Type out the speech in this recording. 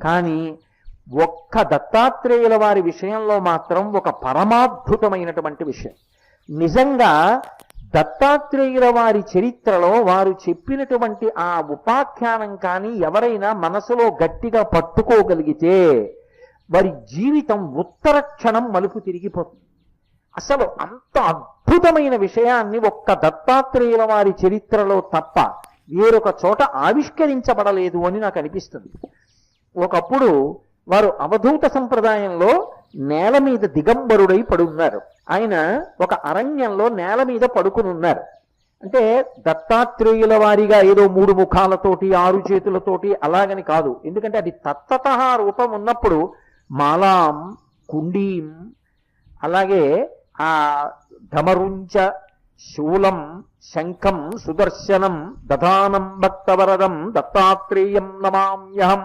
కానీ ఒక్క దత్తాత్రేయుల వారి విషయంలో మాత్రం ఒక పరమాద్భుతమైనటువంటి విషయం. నిజంగా దత్తాత్రేయుల వారి చరిత్రలో వారు చెప్పినటువంటి ఆ ఉపాఖ్యానం కానీ ఎవరైనా మనసులో గట్టిగా పట్టుకోగలిగితే వారి జీవితం ఉత్తర క్షణం మలుపు తిరిగిపోతుంది. అసలు అంత అద్భుతమైన విషయాన్ని ఒక్క దత్తాత్రేయుల వారి చరిత్రలో తప్ప వేరొక చోట ఆవిష్కరించబడలేదు అని నాకు అనిపిస్తుంది. ఒకప్పుడు వారు అవధూత సంప్రదాయంలో నేల మీద దిగంబరుడై పడున్నారు. ఆయన ఒక అరణ్యంలో నేల మీద పడుకుని ఉన్నారు. అంటే దత్తాత్రేయుల వారిగా ఏదో 3 ముఖాలతోటి 6 చేతులతోటి అలాగని కాదు. ఎందుకంటే అది తత్తతః రూపం ఉన్నప్పుడు మాలాం, కుండీం, అలాగే ఆ ధమరుంచ, శూలం, శంఖం, సుదర్శనం, దధానం భక్తవరదం దత్తాత్రేయం నమామ్యహం